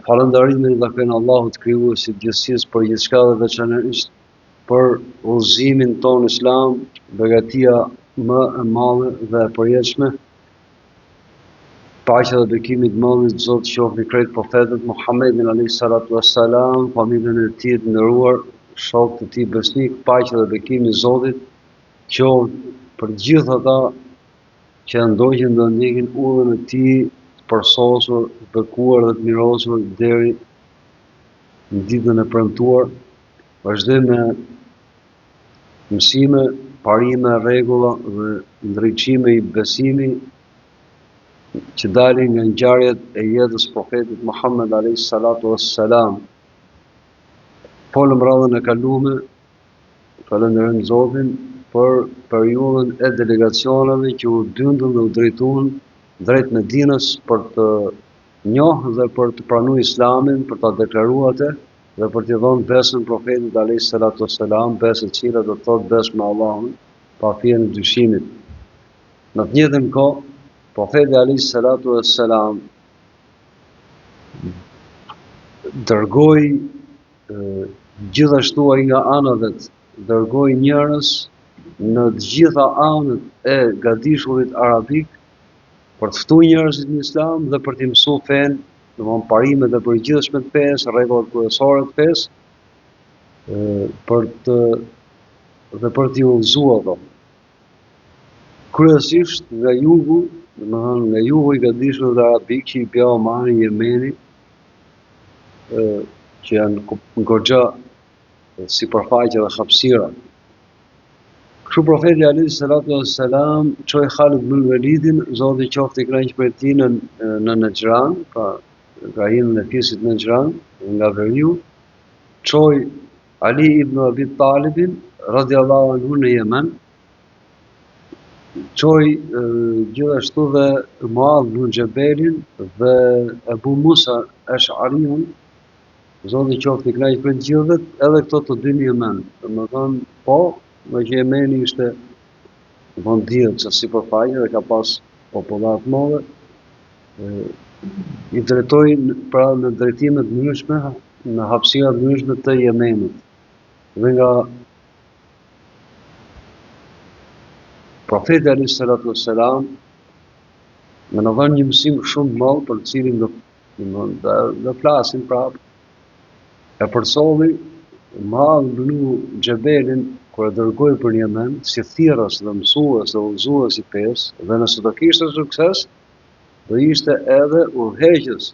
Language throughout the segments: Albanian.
Falënderimin dhe kënë Allahut krijuesit gjithësisë për gjithçka dhe veçanërisht për udhëzimin tonë islam, begatia më e madhe dhe e përjetshme. Paqja dhe bekimi i Madhit Zot qoftë mbi krejt profetët Muhammedin alayhi salatu wassalam, familjen e tij të nderuar, shokët e tij besnik, paqja dhe bekimi i Zotit qoftë për gjithë ata që ndoqën dhe ndjekin udhën e tij përsosur, bekuar dhe të mirosur deri në ditën e premtuar. Vazhdojmë me mësime, parime, rregulla dhe ndriçime i besimit që dalin nga ngjarjet e jetës profetit Muhammed alayhi salatu wassalam. Folëm radhën e kaluar, falënderojmë Zotin për periudhën e delegacioneve që u dyndën dhe u drejtuan drejt Medinës për të njohur dhe për të pranuar Islamin, për ta deklaruar atë dhe për t'i dhënë besën profetit alayhi salatu wassalam, besë e cila do të thotë besë me Allahun, pa fije në dyshimit. Në të njëjtën kohë, profeti alayhi salatu wassalam dërgoi gjithashtu ai nga ana vet, dërgoi njerëz në të gjitha anët e gadishullit arabik për të ftuar njerëzit në Islam dhe për t'i mësuar fen, domthonë parimet e përgjithshme të fesë, rregullat kryesore të fesë, për t'i udhëzuar ato. Kryesisht nga jugu, domthonë nga jugu i gadishullit arabik që i bie Omani, Jemeni, që janë në goxha sipërfaqe dhe hapësira. Kështu profeti alayhi salatu wassalam çoi Khalid ibn Walidin, Zoti qoftë i kënaqur për tij në Najran, pra krahinën e fisit Najran, nga veriu, çoi Ali ibn Abi Talibin radiallahu anhu në Yemen, çoi gjithashtu dhe Muadh ibn Jabelin dhe Abu Musa Ash'ariun, Zoti qoftë i kënaqur për të gjithëve, edhe këto të dy në Yemen. Domethënë, po, me që Jemeni ishte dihet që sipërfaqe dhe ka pas popullat të mëdha, i drejtoi pra në drejtime të ndryshme, në hapësira të ndryshme të Jemenit. Dhe nga profeti alayhi salatu wassalam më na dhënë një mësim shumë të madh për të cilin do flasim prapë. E përsolli Muadh ibn Jabelin kur e dërgoi për Yemen si thirrës dhe mësues dhe udhëzues i fesë, dhe nëse do kishte sukses, do ishte edhe udhëheqës.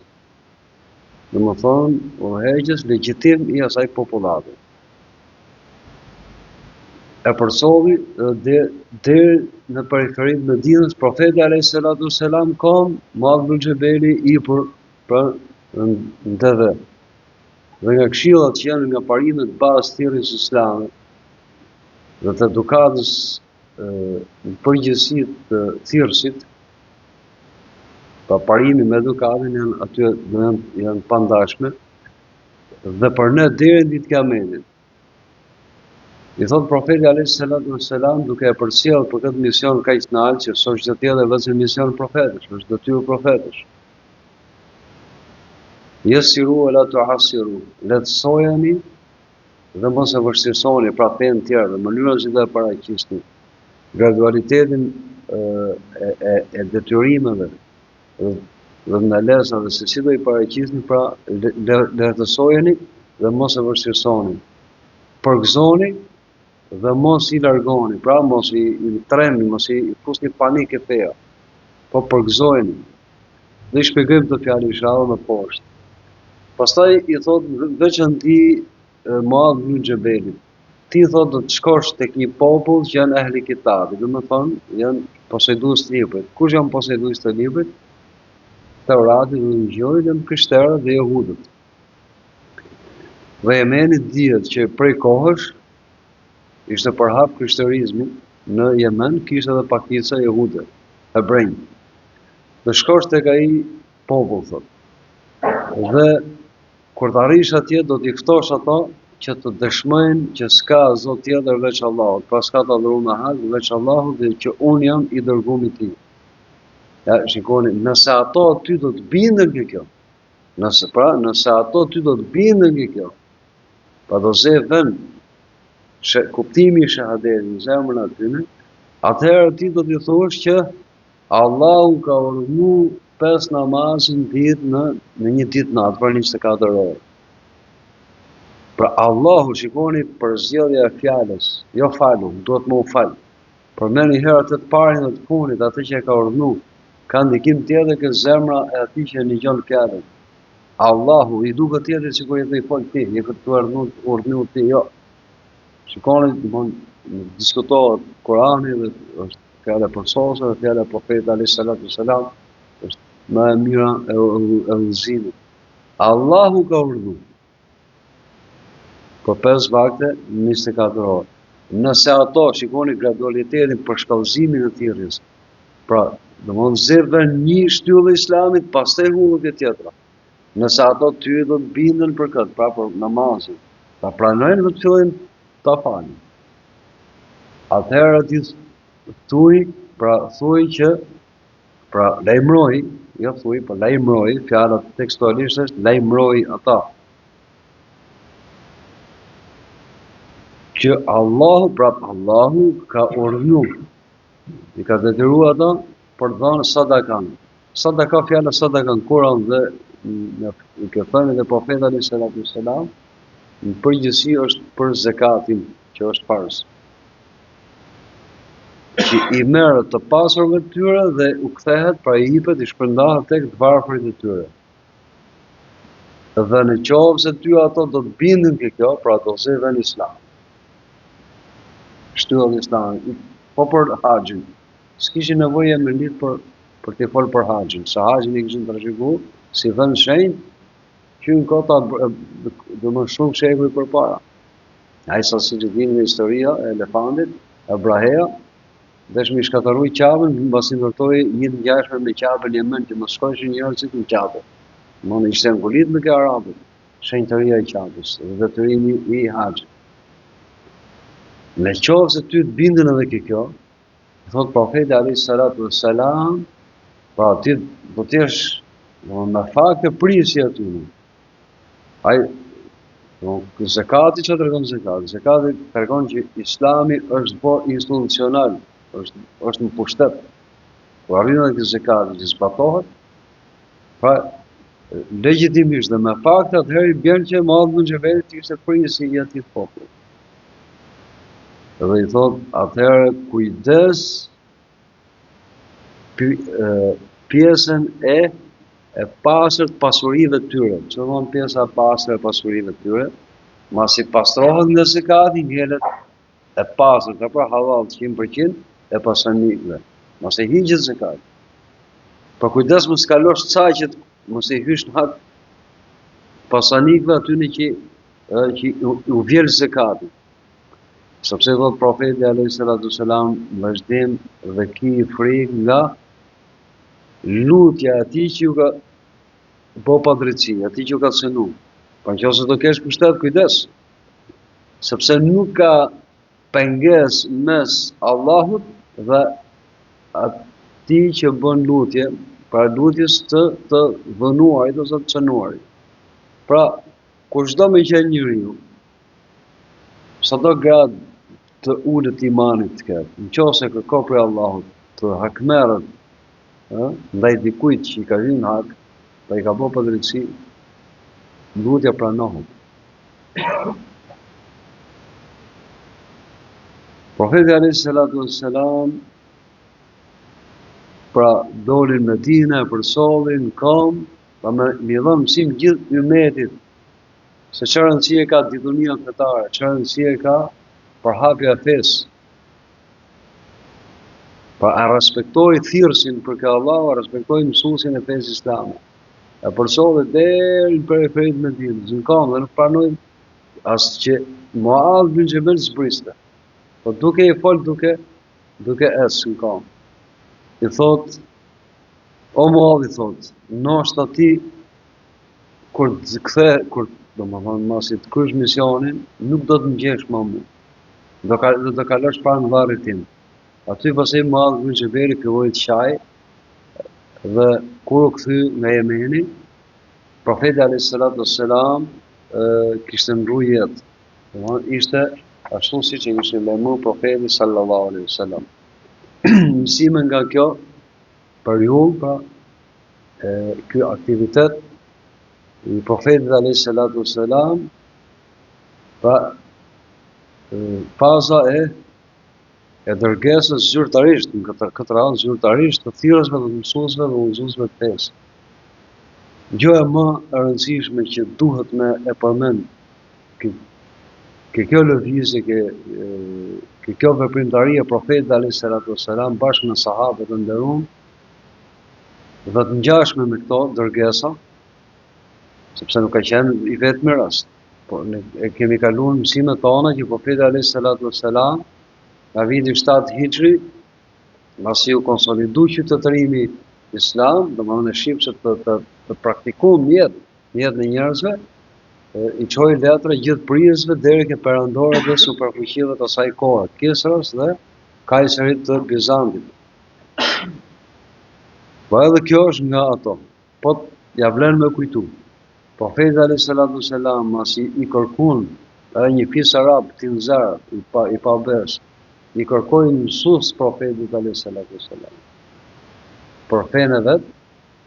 Domethënë, udhëheqës legjitim i asaj popullate. E përsolli deri në periferinë e Medinës, profeti alayhi salatu wassalam kom Muadh ibn Jabeli i për ndëve. Dhe nga këshillat që janë nga parimet bazë thirrjes islame dhe të edukatës në përgjithësi të thirrësit, pa parimi me edukatën janë pandashme, dhe për ne deri në ditën e Kiametit. I thot profeti alayhi salatu wassalam duke e përcjellë për këtë mision kaq të lartë që s'është çdo tjetër vetëm mision profetësh, është detyrë profetësh. Yasiru wa la tu'assiru, lehtësojeni dhe mos e vështirësoni, pra fenë tjerë, dhe mënyrën si do e paraqisni, gradualitetin e detyrimeve dhe ndalesave se si do i paraqisni, pra lehtësojeni dhe mos e vështirësoni. Përgëzoni dhe mos i largoni, pra mos i tremni, mos i pusni panik e feja, po përgëzojeni. Dhe i shpjegojmë të fjalë inshallah më poshtë. Pastaj i thot veçanti Muadh ibn Jabelit, ti thot do të shkosh tek një popull që janë ehli kitabit, domethënë janë posëdues të librit. Kush janë posëdues të librit? Teurati dhe Injili janë krishterët dhe jehudët. Dhe Jemeni dihet që prej kohësh ishte përhap krishterizmi në Yemen, kishte edhe pakicë jehude, hebrej. Dhe shkosh tek ai popull thot. Dhe kur të arrish atje do t'i ftosh ato që të dëshmojnë që s'ka Zot tjetër veç Allahut, pra s'ka të adhuruar me hak veç Allahut dhe që unë jam i dërguar i Tij. Ja, shikoni, nëse ato aty do të bindën në kjo, Nëse ato ty do të bindën ke kjo, pa do se vën kuptimi i shahadetit në zemrën atyne, atëherë ti do t'i thuash që Allahu ka urdhëruar 5 namazin ditë në një ditë natë për 24 orë. Pra Allahu, shikoni përzgjedhja e fjalës, jo falu, duhet më u fal. Përmend një herë atë të parin dhe të fundit, atë që e ka urdhëruar, ka ndikim tjetër që zemra e atij që ndëgjon fjalën. Allahu i duket tjetër sikur i thoi fol ti, je këtë urdhëruar ti, jo. Shikoni, diskutohet Kurani dhe është fjala e Persosë dhe fjala e Profetit alayhis salatu wassalam, është më e mira e udhëzimit. Allahu ka urdhëruar për 5 vakte 24 orë. Nëse ato, shikoni gradualitetin për shkallëzimin e thirrjes. Pra, domthonë zëvën një shtyllë islamit, pastaj hullet e tjetra. Nëse ato ty do të bindën për këtë, pra për namazin, ta pranojnë dhe të fillojnë ta falin. Atëherë ti thuj që, pra lajmëroj, jo thuj, po lajmëroj, fjala tekstualisht është lajmëroj ata. Që Allahu ka urdhëruar, i ka detyruar ata për të dhënë sadakan. Sadaka, fjala sadakan, Kur'an dhe në këthënit e Profetit alayhis salatu wassalam, në përgjithësi është për zakatin, që është farz. Që i merret të pasurve të tyre dhe u kthehet, pra i jepet, i shpërndahet tek të varfërit e tyre. Dhe në qoftë se ty ato do të bindin ke kjo, pra do se vën Islam. Shtyllën islamit, po për haxhin. S'kishin nevojë me lidh për të folur për haxhin. Sa haxhin i kishin trashëguar si vend shenjtë që në kota do më shumë shekuj përpara. Ai sa siç dini në historia e elefantit, Abrahea dëshmi shkatërroi Ka'bën, mbasi ndërtoi një ngjashme me Ka'bën Yemen që mos shkojnë njerëzit në Ka'bë. Mund ishte ngulit me ke arabët, shenjtëria e Ka'bës dhe detyrimi i haxhit. Në qoftë se ty të bindën edhe ke kjo, thot Profeti alayhis salatu wassalam, pra ti do të jesh me fakte prisje aty. Ai zakati që tregon zakati. Zakati tregon që Islami është po institucional, është në pushtet. Kur arrin edhe zakati që zbatohet, pra legjitimisht dhe me fakte atëherë bën që Muhamedi xheverit ishte prisi i atij populli. Dhe i thot, atëherë kujdes pjesën e pastërt pasurive të tyre. Që thonë pjesa e pastër e pasurive të tyre, masi pastrohet nga zakati, ngjelet e pastërt, pra halal 100% e pasanikëve. Masi hiqet zakati. Për kujdes mos kalosh caqet, mos i hysh në hak pasanikëve atyne që u vjen zakati. Sepse thot Profeti alayhis salatu wassalam vazhdim dhe ki frikë nga lutja e atij që ju ka bo pa drejtësi, atij që ju ka cënu. Pa nëse do kesh pushtet, kujdes. Sepse nuk ka pengesë mes Allahut dhe atij që bën lutje, pra lutjes të vënuarit ose të cënuarit. Pra, kushdo me qenë njeriu, sado grad të ulët imanit të ketë, në qose kërko për Allahut të hakmerët, ndaj dikujt që i ka hyrë në hak, dhe i ka bo për drejtësi, lutja pranohet. Profeti alayhis salatu wassalam, pra dolin në Medinë, për sollin, kam, pa me dhënë mësim gjithë ummetit, se çfarë rëndësie ka didunia fetare, çfarë rëndësie ka për hapja e fesë. Pra a respektoj thirrsin për ke Allah, a respektoj mësuesin e fesë islame. E përsolli deri në periferit me Medinës, në kam dhe nuk pranoj as që Muadh bin Jabal zbriste. Po duke i fol, duke esë në kam. I thot, o Muadh i thot, ndoshta ti kur do më thonë masi të krysh misionin, nuk do të ngjesh më mu. Do të kalosh pranë varrit tim. Aty pastaj Muadh bin Jabal filloi të qaj dhe kur u kthy nga Jemeni, profeti alayhis salatu wassalam kishte ndru jetë. Domthonë ishte ashtu siç e kishte lajmëruar profeti sallallahu alaihi wasallam. Mësime nga kjo periudhë, pra ky aktivitet i profetit alayhis salatu wassalam, pra faza e dërgesës zyrtarisht, në këtë radhë zyrtarisht të thirrësve dhe mësuesve dhe udhëzuesve të fesë. Gjëja më e rëndësishme që duhet me e përmend kjo lëvizje, kjo veprimtari e profetit alayhis salatu wassalam bashkë me sahabët e nderuar, dhe të ngjashme me këto dërgesa, sepse nuk ka qenë i vetmi rast. Po ne kemi kaluar mësimet tona që profeti alayhis salatu wassalam nga viti 7 Hijri, pasi u konsolidu qytetërimi islam, domethënë e shqip se të praktikuar mjet në njerëzve, i çoi letra gjithë prijësve deri ke perandorët dhe superfuqive të asaj kohe, Kisrës dhe Kajserit të Bizantit. Po edhe kjo është nga ato. Po ja vlen me kujtu. Profeti alayhis salatu wassalam masi i kërkuan edhe një fis arab tinzar i pabes, i kërkojnë mësues profetit alayhis salatu wassalam. Për fenë vet,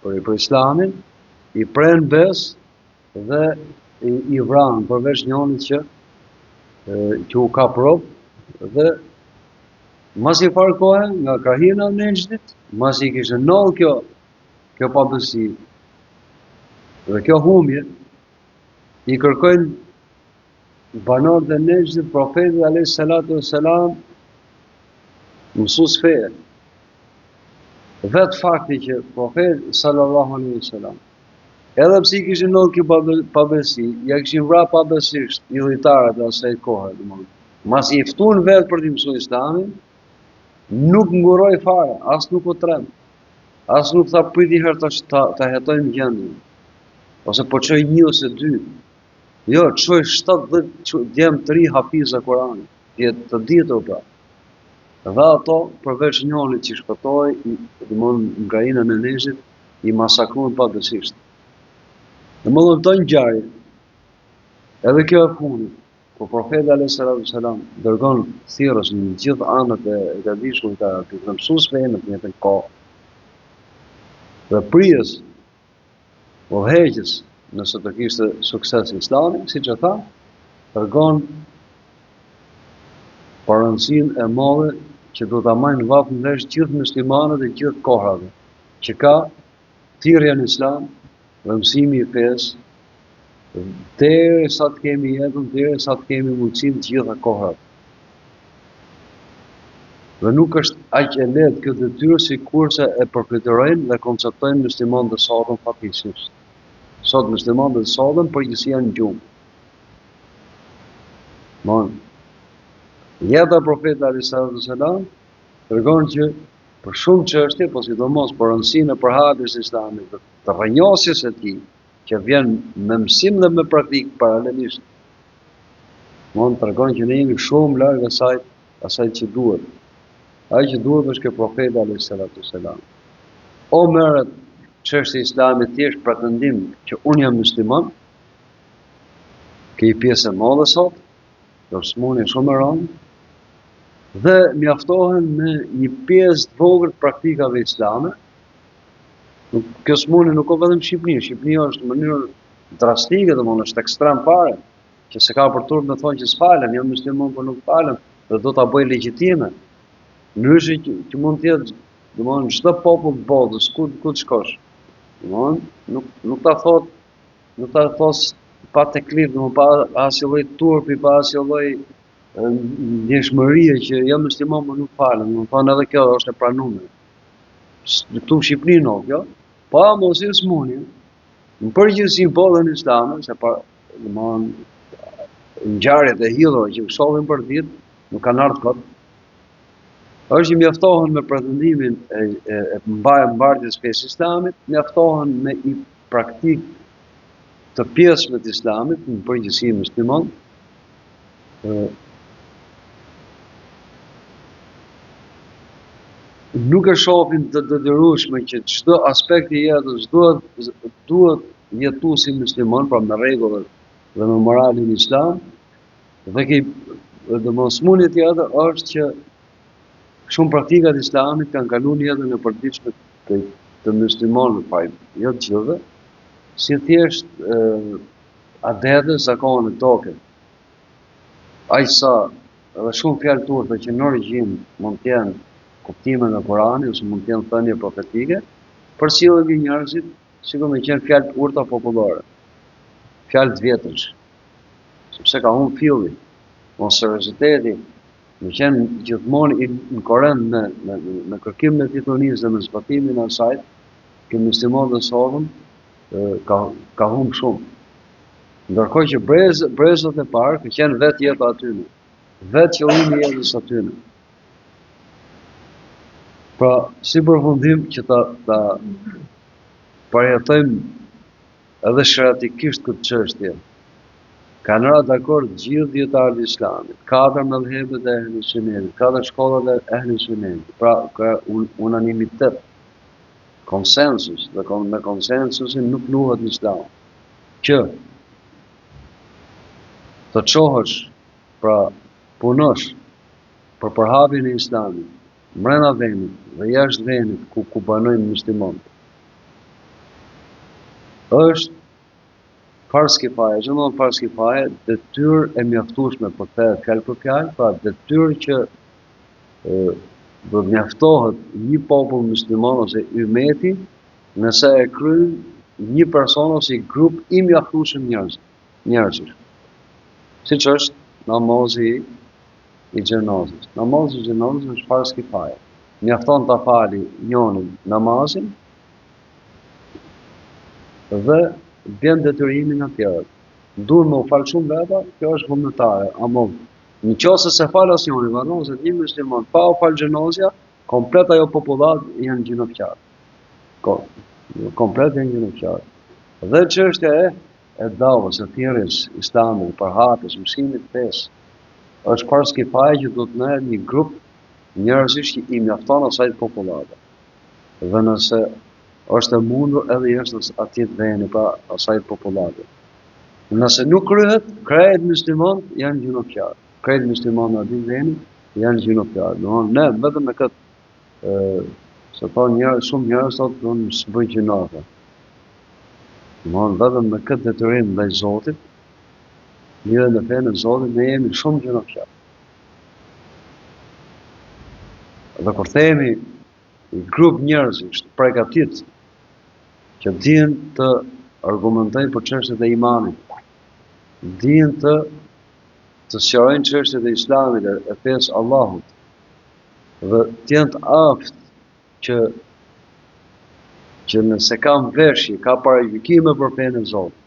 për islamin, i pren bes dhe i vran përveç njënit që u ka prop, dhe mas i farë kohë nga krahina e Nejdit, mas i kishte ndodhur kjo pabesi dhe kjo humbje, i kërkojnë banorët e Nejdit profetit alayhis salatu wassalam mësues feje. Vetë fakti që profeti sallallahu alaihi wasallam, edhe pse i kishin ndodhur kjo pabesi, ja kishin vrarë pabesisht idhujtarët e asaj kohe, domethënë. Mas i ftuan vetë për të mësuar islamin, nuk nguroi fare, as nuk u trem, as nuk tha priti herë ta hetojmë gjendjen, ose po çoj një ose dy. Jo, çoj 70 djem të ri hafiza Kuranit, të ditur pra. Dhe ato, përveç njënit që shpëtoi, domethënë nga inën e Nejdit, i masakruan pabesisht. Domethënë këto ngjarje, edhe kjo e fundit, po profeti alayhis salatu wassalam dërgon thirrës në gjithë anët e gadishmit të mësuesve në të njëjtën kohë. Dhe prijës, udhëheqës, nëse të kishte sukses islami, siç e tha, dërgon parëndësinë e madhe që do ta marrin vap në vesh gjithë muslimanët e gjithë kohrave, që ka thirrja në islam dhe mësimi i fesë, derisa të kemi jetën, derisa të kemi mundësinë të gjitha kohrat. Dhe nuk është aq e lehtë kjo detyrë sikurse e përfitojnë dhe konceptojnë muslimanët e sotëm fatkeqësisht. Sot muslimanët e sotëm përgjithësia në gjumë. Jeta profetit alayhis salatu wassalam tregon që për shumë çështje, po sidomos për rëndësinë e përhapjes së islamit, të rrënjosjes së tij, që vjen me mësim dhe me praktik paralelisht, tregon që ne jemi shumë larg asaj që duhet. Ai që duhet është ke profeti alayhis salatu wassalam. O merret çështja e islamit thjesht pretendim që unë jam musliman, ke i pjesë e madhe sot, do smuni shumë e rëndë, dhe mjaftohen me një pjesë të vogël të praktikave islame. Kjo smuni nuk ka vetëm Shqipëri. Shqipëria është në mënyrë drastike, domethënë është ekstrem fare, që se ka për turp me thonë që s'falem, jam musliman por nuk falem, dhe do ta bëj legjitime. Ndryshe që mund të jetë, domethënë çdo popull të botës, ku të shkosh, domethënë nuk ta thos pa teklif, domethënë pa asnjë lloj turpi, pa asnjë lloj ndjeshmërie që jam musliman por nuk falem, domethënë edhe kjo është e pranuar. Këtu në Shqipëri nuk, jo? Pa mos i smuni, në përgjithësi bollën islame, se ngjarjet e hidhura që shohim për ditë, nuk kanë ardhur kot. Është që mjaftohen me pretendimin e mbartjes fesë islamit, mjaftohen me i praktik të pjesëve të islamit, në përgjithësi musliman, nuk e shohin të detyrueshme që çdo aspekt i jetës duhet jetu si musliman, pra me rregullat dhe me moralin islam, dhe smundja tjetër është që shumë praktikat islamit kanë kaluar në jetën e përditshme të muslimanëve, pa jo të gjithëve, si thjesht adete zakone toke. Aq sa edhe shumë fjalë turpe që në origjinë mund të jenë kuptime nga Kurani ose mund të jenë thënie profetike, përcjellen nga njerëzit sikur me qenë fjalë të urta popullore, fjalë të vjetësh, sepse ka humbur filli, mos serioziteti, me qenë gjithmonë në korrent në kërkimin e fitonisë dhe në zbatimin e asaj, që muslimanët e sotëm ka humbur shumë. Ndërkohë që brezat e parë ka qenë vetë jeta aty, vetë qëllimi i jetës aty. Pra, si përfundim që ta përjetojmë edhe shëratikisht këtë çështje, kanë rënë dakord gjithë dietarët e Islamit, 4 mëdhëbet e Ehli Sunnetit, 4 shkollat e Ehli Sunnetit, pra ka unanimitet, konsensus, dhe me konsensusin nuk luhet në Islam, që të çohesh, pra punosh për përhapjen e Islamit, brenda vendit dhe jashtë vendit ku banojnë muslimanët, është farz kifaje, që do të farz kifaje, detyrë e mjaftueshme për të fjalë për fjalë, pra detyrë që do të mjaftohet një popull musliman ose ummeti nëse e kryen një person ose grup i mjaftueshëm njerëzish. Siç është namazi i xhenazës. Namazi i xhenazës është farz kifaje. Mjafton ta fali njëri namazin dhe vjen detyrimi nga tjerët. Duhet me u fal shumë veta, kjo është vullnetare, ama në qoftë se fal asnjëri, vallon se një musliman pa u fal xhenazja, komplet ajo popullat janë gjinofqar. Komplet janë gjinofqar. Dhe çështja e davës, e thirrjes islamit, përhapjes, mësimit të fesë, është farz kifaje që do të merret një grup njerëzish që i mjafton asaj popullate. Dhe nëse është e mundur edhe jashtë atij veni, pra asaj popullate. Nëse nuk kryhet, krejt muslimanët janë gjinofqar. Krejt muslimanët në atij veni janë gjinofqar. Domthonë ne vetëm me këtë se thonë shumë njerëz thotë domun s'bëj gjinofe. Domthonë vetëm me këtë detyrim ndaj Zotit, lidhur me fenë e Zotit, ne jemi shumë gjinofqar. Dhe kur themi grup njerëzish të përgatitur që dihen të argumentojnë për çështjet e imanit, dihen të sqarojnë çështjet e Islamit, e fesë Allahut, dhe të jenë të aftë që nëse kam veshje, ka paragjykime për fenë e Zotit,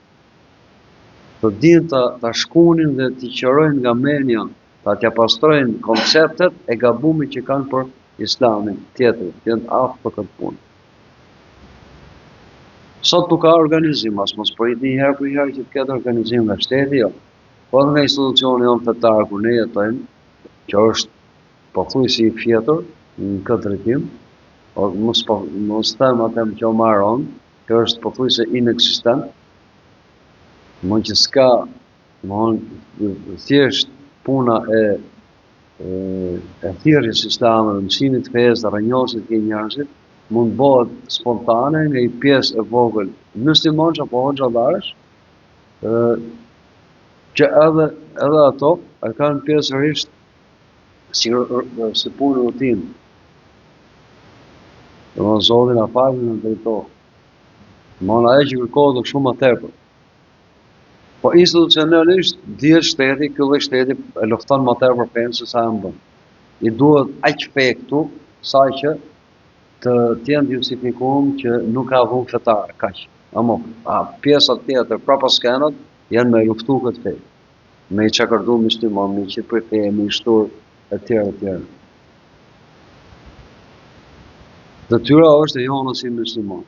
të dihen ta shkunin dhe t'i qërojnë nga menja, t'ja pastrojnë konceptet e gabumit që kanë për Islamin tjetër, të jenë të aftë për këtë punë. Sot nuk ka organizim, as mos prit një herë për herë që të ketë organizim nga shteti, jo. Po nga institucioni jonë fetar kur ne jetojmë, që është pothuajse i fjetur në këtë drejtim, mos them atë që o marron, që është pothuajse ineksistent, mund që s'ka, thjesht puna e thirrjes islame, mësimit të fesë, dhe rrënjohësit të njerëzit, mund bëhet spontane nga një pjesë e vogël muslimanësh apo hoxhallarësh, që edhe ato e kanë pjesërisht si punë rutinë. Domthonë Zoti na falë në drejtohë. Domthonë ajo që kërkohet është shumë më tepër. Po institucionalisht dihet shteti, ky lloj shteti e lufton më tepër fenë se sa e bën. I duhet aq fe këtu sa që të jenë justifikuar që nuk ka vull fetar, kaq. Ama pjesat tjetër prapa skenat janë me luftu këtë fe, me i çakardu musliman, me i qitë për fe, me i shtur e tjera. Detyra është e jona si musliman.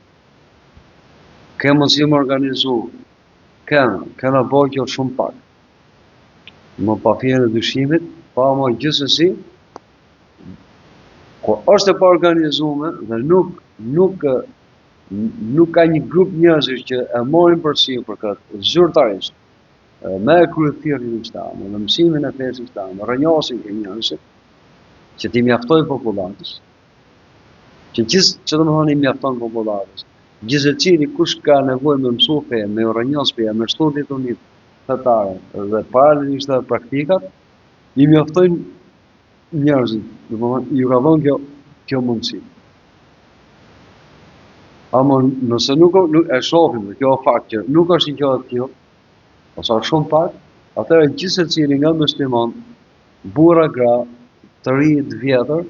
Kemë si më organizu, kena bëjë kjo shumë pak. Më pa fjerë në dyshimit, pa më gjithsesi, kur është e pa organizume dhe nuk nuk ka një grup njerëzish që e morin për këtë zyrtarisht me kryetëtirin islam, me mësimin e fesë islam, rënjosin e njerëzit, që ti mjaftoj popullatës, që do të thonë i mjafton popullatës, gjithë cili kush ka nevojë me mësu fe, me rënjos fe, me studit unit fetare dhe paralelisht edhe praktikat, i mjaftojnë njerëzit, do të thonë i ka dhënë kjo mundësi. Ama nëse nuk e shohim dhe kjo fakt që nuk është një gjë e tillë, ose shumë pak, atëherë gjithë secili nga musliman, burra, gra, të ri, të vjetër,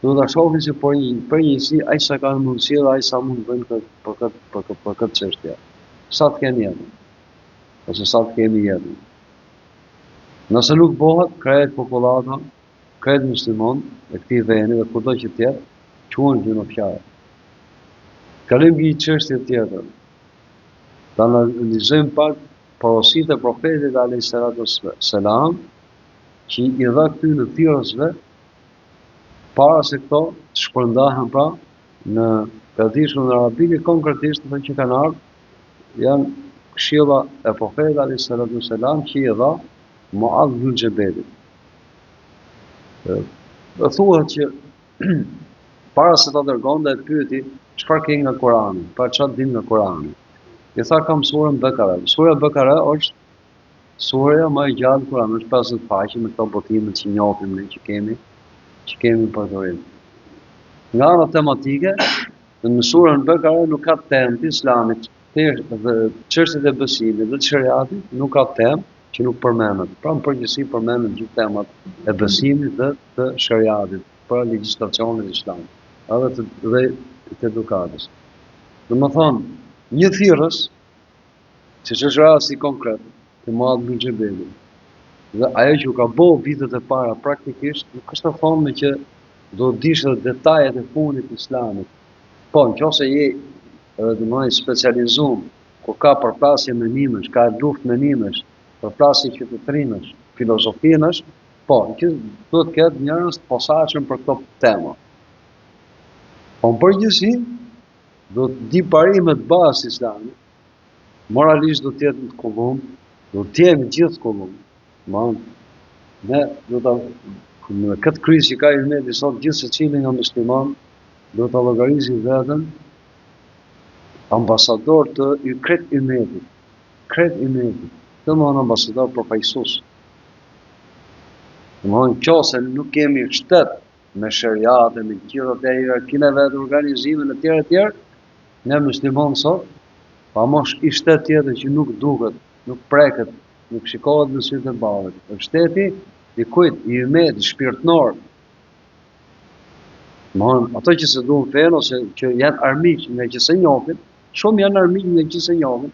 do ta shohin si përgjithësi ai sa ka mundësi dhe ai sa mund bëjnë për këtë çështje. Sa të kenë jetën, ose sa të kemi jetën. Nëse nuk bëhet, krejt popullata, krejt musliman e këtij vendi dhe kudo që tjetë, quhen gjinofjarë. Kalim një çështje tjetër. Ta analizojmë pak porositë e profetit alayhis salam, që i dha këtyre thirrësve para se këto të shpërndahen pra në tradicionin arabik, konkretisht do që kanë ardhur janë këshilla e profetit alayhis salam që i dha Muadh ibn Jabelit. Do thuhet që para se ta dërgonte e pyeti çfarë ke nga Kurani, pra çfarë din nga Kurani. I tha kam surën Bekara. Sura Bekara është surja më e gjallë Kurani, është 50 faqe me këto botime që njohim ne që kemi përdorim. Nga ana tematike, në surën Bekara nuk ka temë të islamit, dhe çështjet e besimit dhe të shariatit nuk ka temë që nuk përmendet. Pra në përgjithësi përmendet gjithë temat e besimit dhe të shariatit për legjislacionin islamik, edhe të edukatës. Domethënë, një thirrës, siç është rasti konkret, të Muadh ibn Jabelit, dhe ajo që ka bëu vitet e para praktikisht, nuk është të thonë që do të dish edhe detajet e fundit të islamit. Po, nëse je domethënë specializuar, ku ka përplasje mendimesh, ka luftë mendimesh, përplasje qytetërimesh, filozofinesh, po, që do të ketë njerëz të posaçëm për këto tema. Po në përgjithësi, do të di parimet bazë islamit, moralisht do të jetë të kullum, do të jemi gjithë kullum. Ne do ta në këtë krizë që ka Ymeti sot, gjithë secili nga musliman do ta llogarizë veten ambasador të krejt Ymetit. Krejt Ymetit. Domthon ambasador përfaqësues. Domthon nëse nuk kemi shtet me shariate, me gjithë ato hierarkinë vetë organizimin e tjerë, ne musliman sot, pa mosh i shtet tjetër që nuk duket, nuk preket, nuk shikohet në sytë e ballit. Është shteti i kujt, i Ymetit shpirtënor. Domthon ato që se duan fen ose që janë armiq nga që se njohin, shumë janë armiq nga që se njohin,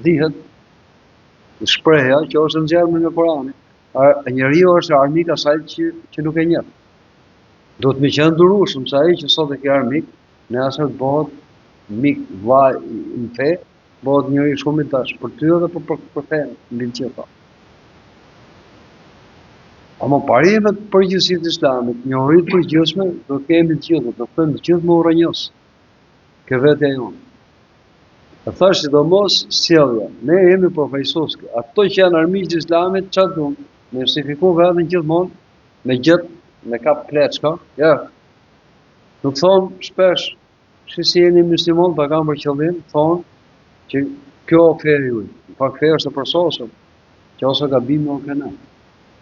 dihet shprehja që është nxjerrë nga Kurani. Njeriu është armik asaj që nuk e njeh. Do të më qenë durueshëm se ai që sot e ka armik, në asaj bëhet mik vllai në fe, bëhet njëri shumë i tash për ty edhe për fen, mbi gjitha. Ama parimet përgjithësisht të islamit, njohuritë përgjithshme do të kemi të gjithë, do të thënë të gjithë më urrënjos. Ke vetja jonë. E thash sidomos sjellja. Ne jemi përfaqësues. Ato që janë armiq të islamit, çfarë duan? Ne justifikojmë veten gjithmonë me me kap pleçka. Ja. Nuk thon shpesh, si jeni musliman, pa kanë për qëllim, thon që kjo fe juaj. Pa fe është e përsosur. Që ose gabim ose këna.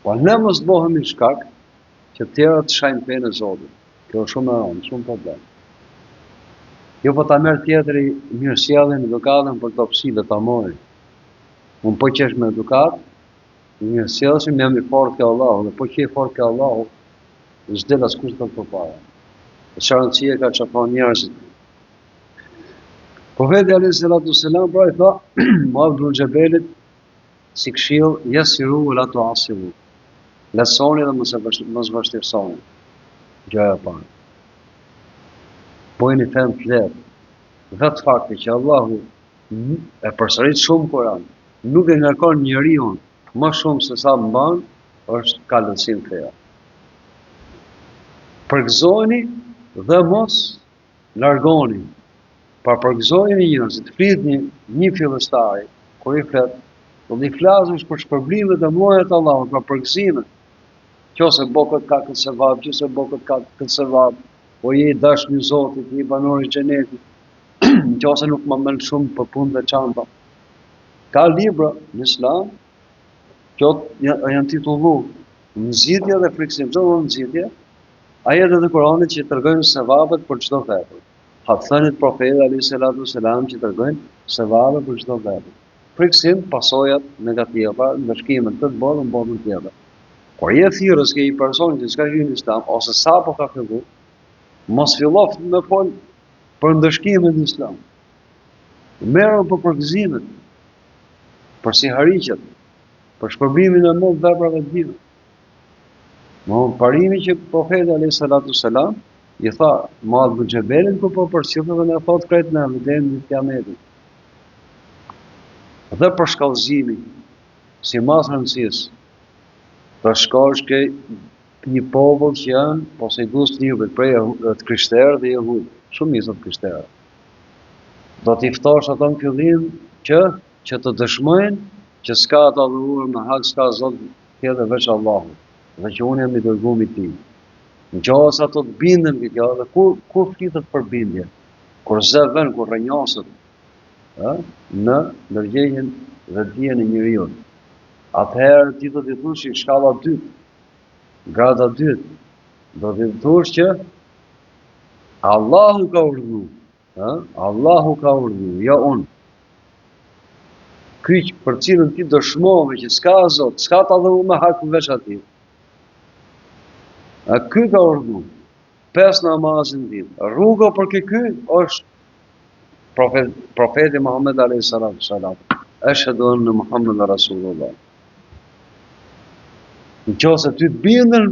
Po ne mos bëhemi shkak që të tjerë të shajnë fenë e Zotit. Kjo është shumë e rëndë, shumë problem. Jo po ta merr tjetëri mirësjelljen, edukatën për këto psile ta mori. Unë po qesh me edukat, mirësjellshëm jam i fortë ke Allahu, dhe po që i fortë ke Allahu, s'del askush të përpara. Çfarë rëndësie ka çfarë thonë njerëzit. Profeti alayhis salam pra i tha Muadh ibn Jabelit si këshill yasiru wala tu'asiru. Lesoni dhe mos vështirësoni. Gjëja e parë. Bojni fen flet. Vetë fakti që Allahu e përsërit shumë Kur'an, nuk e ngarkon njeriu më shumë se sa mban, është ka lehtësim feja. Përgëzoni dhe mos largoni. përgëzojnë njerëzit, flit një fillestari, kur i flet, do t'i flasësh për shpërblimet e mëdha të Allahut, për përgëzimet. Qose bokët ka këtë sevap, qose bokët ka këtë sevap, po je i dashur i Zotit, je i banor i xhenetit, qose nuk më mend shumë për punë të veçanta. Ka libra në Islam që janë titulluar Nxitja dhe friksim. Çdo nxitje, ajetet e Kuranit që tregojnë sevapet për çdo vepër. Hadithet profetit alayhis salatu wassalam që tregojnë sevapet për çdo vepër. Friksim, pasojat negative, ndëshkimet të botën në botën tjetër. Kur je thirrës ke një person që s'ka hyrë në Islam ose sapo ka filluar, mos fillof me fol për ndëshkimet në Islam. Merru për përgëzimet, për sihariqet, për shpërblimin e mëdh veprave të mira. Në parimi që profeti alayhis salatu wassalam i tha Muadh ibn Jabalin po përcjellën dhe ne thot krejt në ditën e Kiametit. Dhe për shkallëzimin, si mas rëndësisë, të shkosh ke një popull që janë posejdues të librit prej të krishterë dhe jehudë, shumica të krishterë. Do t'i ftosh ato në fillim që të dëshmojnë që s'ka të adhuruar me hak, s'ka Zot tjetër veç Allahut, dhe që unë jam i dërguar i Tij. Nëse ato të binden me kjo, dhe kur flitet për bindje, kur zëvën, kur rënjosët, në ndërgjegjen dhe dijen e njeriu. Atëherë ti do t'i thush që shkalla 2, grada 2, do t'i thush që Allahu ka urdhëruar, Allahu ka urdhëruar, jo unë. Ky për cilën ti dëshmove që s'ka Zot, s'ka të adhuruar me hak veç atij. Ky ka urdhëruar 5 namazin ditë. Rruga për ky është profeti Muhammed alayhis salam. Ashhadu anna Muhammadan Rasulullah. Nëse ty të bindën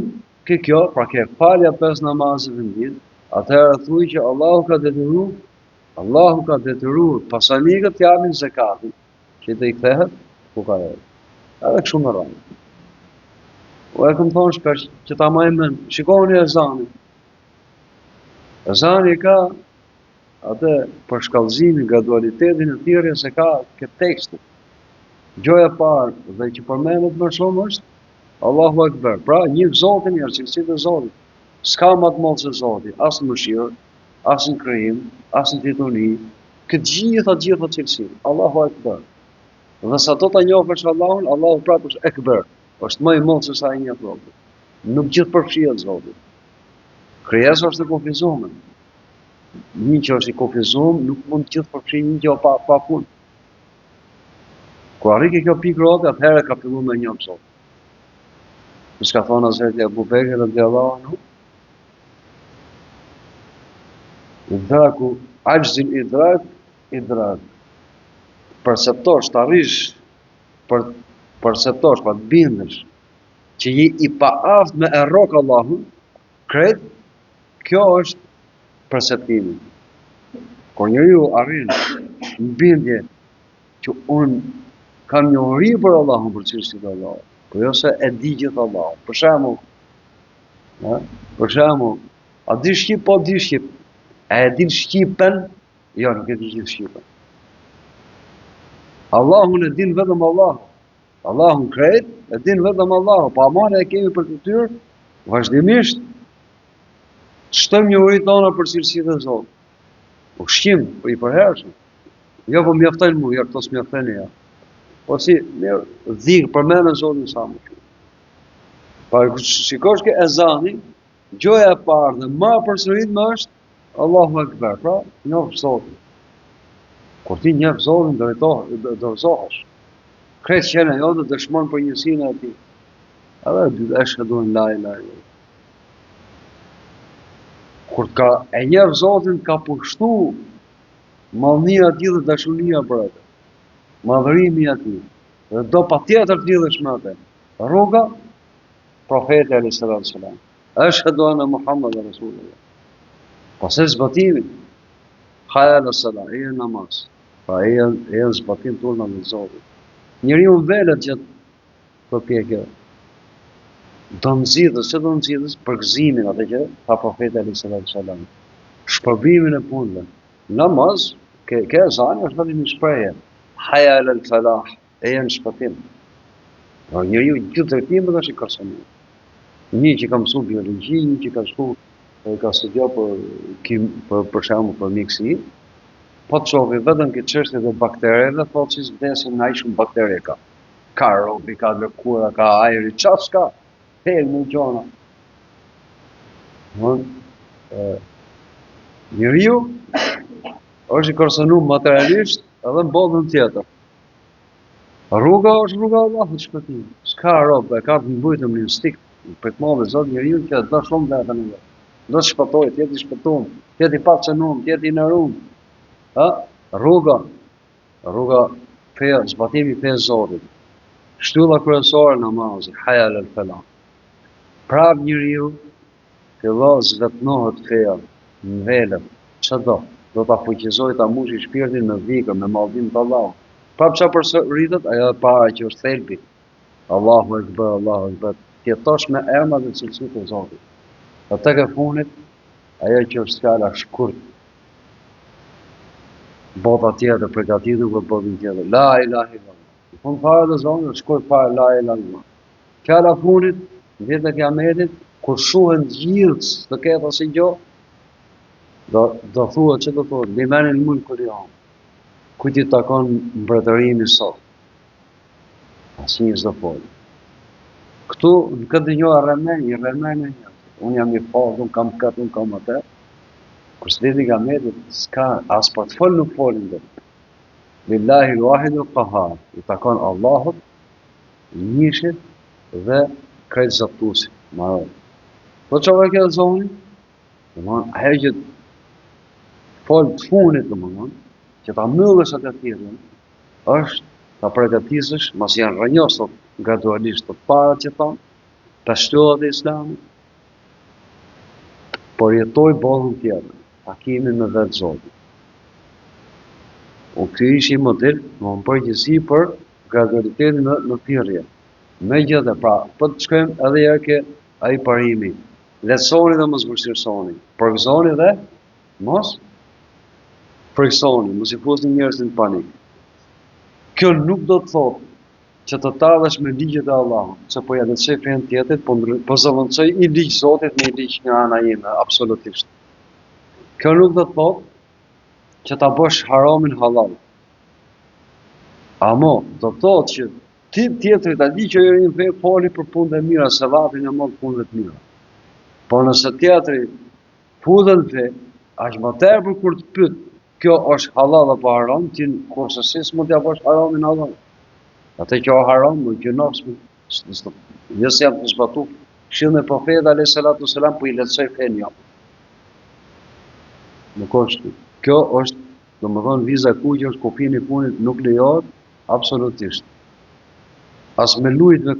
kjo, pra ke falja 5 namazeve në ditë, atëherë thuaj që Allahu ka detyruar pasanikët të japin zakatin, që të i kthehet fuqarave. Edhe kështu më radhë. E kam thonë shpesh që ta marrim mend, shikoni ezanin. Ezani ka atë për shkallëzimin, gradualitetin e thirrjes se ka këtë tekst. Gjoja e parë dhe që përmendet më shumë është Allahu Akbar. Pra, një Zotin, një cilësitë e Zotit. S'ka më të madh se Zoti, as në mëshirë, as në krijim, as në titulli. Këtë gjitha cilësitë. Allahu Akbar. Dhe sa do ta njohësh Allahun, Allahu prapë është Akbar. Është më i madh se sa ai njeh Zotin. Nuk gjithë përfshihet Zoti. Krijesa është e kufizuar. Një që është i kufizuar nuk mund gjithë përfshihet një gjë pa punë. Kur arrin kjo pikë rrotë, atëherë ka filluar me njoh Zotin. S'ka thonë Hazreti Abu Bekri radhiyallahu anhu, idraku ajzil idrak. Perceptosh, të arrish perceptosh, pa të bindesh, që je i paaft me errok Allahun, krejt, kjo është perceptimi. Kur njeriu arrin në bindje që unë kam njohuri për Allahun, për cilësitë e Allahut, por jo se e di gjithë Allahun. Për shembull, a di shqip, po di shqip. A e din shqipen? Jo, nuk e di gjithë shqipen. Allahun e din vetëm Allahu. Allahun krejt e din vetëm Allahu. Pa amane e kemi për detyrë vazhdimisht shtëm njohurit tona për cilësitë e Zotit. Ushqim, po i përhershëm. Jo, po mjaftojnë mu, jo, këto s'mjaftojnë ja. Po si, dhikë, përmenë Zotin sa më shumë. Pa, shikosh ke ezani, gjoja e parë dhe ma përsërit më është Allahu Akbar, pra, njohë Zotin. Kur ti njohë Zotin, dorëzohesh. Kretë qene jo dhe dëshmon për njësinë e ti. Edhe dy ashhadu an la ilaha illallah. Kur e njohë Zotin, ka pushtu mallënia e tij dhe dashuria për atë. Madhërimi atij. Dhe do patjetër të lidhesh me atë. Rruga profeti alayhis salam. Ashhadu anna Muhammadan Rasulullah. Pas e zbatimi, hayya ala salat, e namaz. Pra e zbatim turna me Zotin. Njeriu velet gjatë përpjekje. Do nxitës, që do nxitës për gëzimin atë që tha profeti alayhis salam. Shpërbimin e punëve. Namaz, Ke zani është vetëm një shprehje. Hayya alal falah, e janë shpëtim. Njeriu gjithë drejtimet është i kërcënuar. Një që ka mësuar biologji, një që ka shkuar ka studiuar për shembull për mjekësi, po të shohë vetëm këtë çështje të baktereve, thotë se vdesin ai shumë baktere ka. Ka robi, ka lëkura, ka ajri, çfarë ka? Helmë gjona. Njeriu është i kërcënuar materialisht edhe në botën tjetër. Rruga është rruga e Allahut shpëtim. S'ka rob, e ka të mbujtur në instinkt. Për të madhe Zot njeriu që do shumë vetën e vet. Do të shpëtojë, të jetë i shpëtuar, të jetë i paqënuar, të jetë i nëruar. Rruga feja, zbatimi i fesë Zotit. Shtylla kryesore namazit, hayya alal falah. Prap njeriu fillon zvetnohet feja në velën, çdo do ta fuqizoj ta mushi shpirtin me dhikr, me mallëdim të Allahut. Prap çfarë përsëritet, ajo e para që është thelbi. Allahu Ekber, Allahu Ekber. Ti jetosh me emrat dhe cilësitë e Zotit. Atë ke funit, ajo që është skala shkurt. Bota tjetër përgatitur për botën tjetër. La ilaha illallah. Në fund fare të zonës, shkurt fare la ilaha illallah. Fjala funit, në ditën e Kiametit, kur shuhen gjithë të ketë asnjë gjë, do thuhet që do thuhet, liman el mulku al-yawm. Kujt i takon mbretërimi sot? Asnjë s'do fol. Këtu në këtë një rremen unë jam i fortë, unë kam këtë, unë kam atë. Kur s'diti Kiametit, s'ka as për të fol nuk folin dhe. Lillahi al-wahid al-qahhar. I takon Allahut, njëshit dhe krejt zotëtuesi. Po çfarë ka zonë? Ajo që fol të funit domethënë, që ta mbyllësh atë tjetrin, është ta përgatisësh, mos janë rrënjosur gradualisht të para që thonë, pashtyllat e Islamit, por jetoj botën tjetër, takimin me vetë Zotin. Ky ishi model, në përgjithësi për gradualitetin në thirrje. Megjithatë, pra, po të shkojmë edhe herë ke ai parimi. Leçoni dhe mos vështirësoni. Përgëzoni dhe mos friksoni, mos i fusni njerëzit në panik. Kjo nuk do të thotë që të tallësh me ligjet e Allahut, se po ja leçoj fen tjetër, po zëvendësoj i ligj Zotit me i ligj nga ana ime, absolutisht. Kjo nuk do të thotë që ta bësh haramin halal. Amo, do të thotë që ti tjetëri ta di që një fe foli për punë të mira, se vapin e mod punëve të mira. Po nëse tjetëri futet në fe, aq më tepër kur të pyet, kjo është halal apo haram, ti kurse si s'mund t'ia bësh haramin halal. Atë që është haram, më gjënosh, jo se jam të zbatu këshillin e profetit alayhis salatu selam, po i leçoj fen jo. Nuk është. Kjo është, domethënë viza kuqe është kopjeni i punit nuk lejohet absolutisht. As me lujt me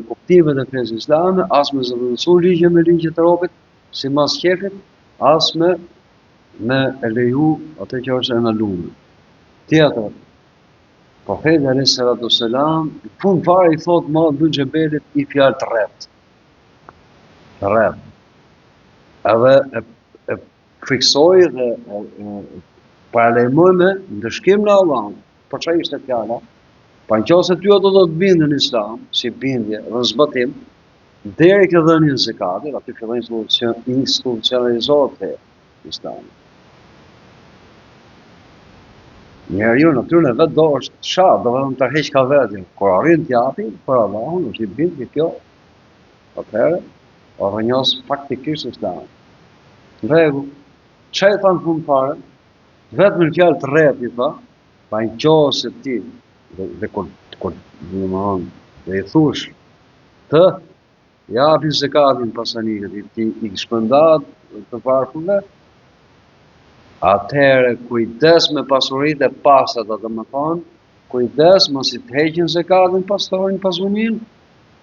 kuptimet e fesë islame, as me zëvendësu ligje me ligjet e robit, si mas qefit, as me e leju atë që është e ndaluar. Tjetër, profeti alayhis salatu selam, fund fare i thot Muad ibn Xhebelit i fjalë të rreth. Të rreth. Edhe e fiksoi dhe paralajmoi me ndëshkim në Allah. Por çfarë ishte fjala? Pa nëse ty ato do të bindën në Islam, si bindje dhe zbatim, deri ke dhënien e zakatit, aty fillon institucionalizohet te Islami. Njeriu në natyrën e vet do është çfarë, do vetëm ta heq ka vetin. Kur arrin të japi për Allahun, është i bindë kjo. Atëherë, rrënjos faktikisht Islamin. Në rregull, çfarë i thanë fund fare? Vetëm në fjalë të rreth i tha, pa nëse ti dhe kur dhe i thush të japi zakatin pasanikët, ti i shpërndat të varfërve, atëherë kujdes me pasuritë e pastat, domethënë, kujdes mos i të heqin zakatin pastorin pasunin,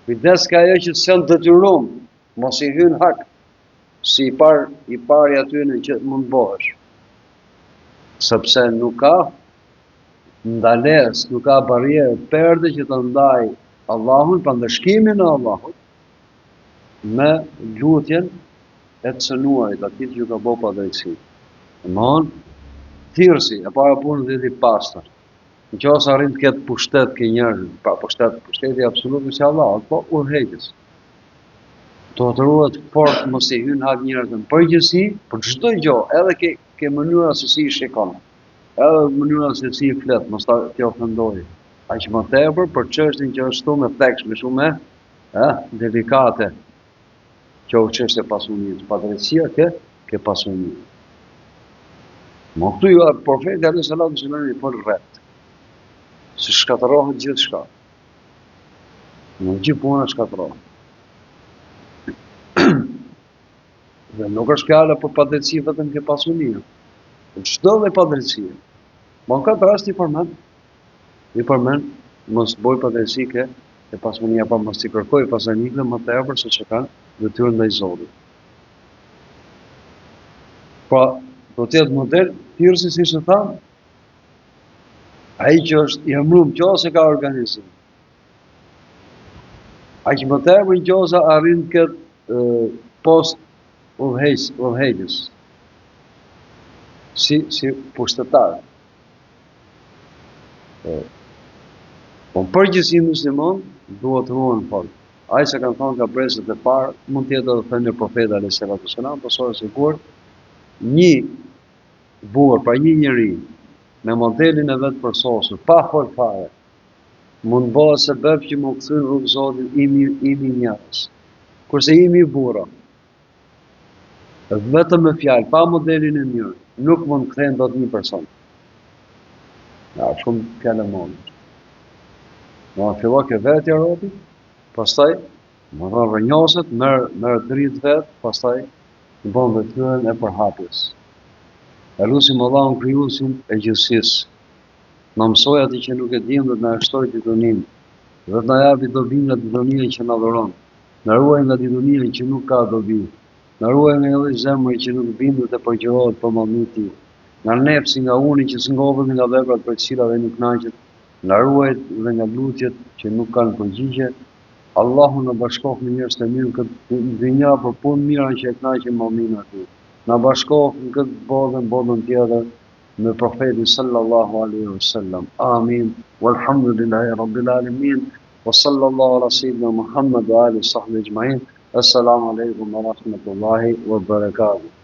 kujdes ka ajo që të sjell detyrum, mos i hyn hak, si i pari aty në që mund bëhesh. Sepse nuk ka ndales, nuk ka barrierë perde që të ndaj Allahun, pa ndëshkimin e Allahut, me lutjen e të cënuarit, atit që ka bo pa drejtësi. Domthon, thirrsi, e para punë dhe i pastër. Nëse arrin të ketë pushtet ke njerëzit, pa pushteti absolut si Allah, po udhëheqës. Do të ruhet fort mos i hyn hak njerëzve në përgjithësi, për çdo gjë, edhe ke mënyra se si i shikon, edhe mënyra se si i flet, mos ta ti ofendoj. Aq më tepër për çështjen që është shumë e thekshme, shumë delikate. Kjo çështje pasunisë, padrejtia ke pasuni. Mo këtu ju profeti alayhi salatu sallam i fol rreth. Se shkatërrohet gjithçka. Në gjithë puna shkatërrohet. Dhe nuk është fjala për padrejtësi vetëm ke pasunia. Çdo lloj padrejtësie. Mo në këtë rast i përmend mos boj padrejtësi ke pasunia, pa mos i kërkoj pasanikëve më tepër se që kanë detyrë ndaj Zotit. Pra, do të jetë model thirrsi siç e tham, ai që është i emëruar nëse ka organizim. Aq më tepër nëse arrin të ketë post udhëheqës. Si pushtetar. Po përgjithësi muslimon duhet të ruhen fort. Ai që kanë thonë ka brezët e parë, mund të jetë edhe thënë profeti alayhis salam, pasojë sigurt një burr, pra një njeri me modelin e vet përsosur, pa fol fare, mund bëhet sebeb që më kthyn rrugë Zotit imi njerëz. Kurse imi burra, vetëm me fjalë, pa modelin e mirë, nuk mund kthehen dot një person. Ja, shumë fjalë mund. Në fillo ke vetja roti, pastaj më dhan rënjoset, merr dritë vet, pastaj bën detyrën e përhapjes. Elusim Allahun krijuesin e gjithësisë. Na mësoj atë që nuk e dim dhe na shtoj ditonin. Dhe na japi dobi nga ditonia që na dhuron. Na ruaj nga ditonia që nuk ka dobi. Na ruaj nga ai zemër që nuk bindet e përgjërohet për mallmiti. Nga nefsi, nga uni që s'ngohet nga veprat për të cilat ai nuk kënaqet. Na ruaj dhe nga lutjet që nuk kanë përgjigje. Allahu na bashkof me njerëz të mirë këtë dynja për punë mira që e kënaqin mëmin aty. Na bashkof në këtë botën tjetër me profetin sallallahu alaihi wasallam. Amin. Walhamdulillahi rabbil alamin. Wa sallallahu ala sayyidina Muhammad wa alihi sahbihi ajma'in. Assalamu alaikum wa rahmatullahi wa barakatuh.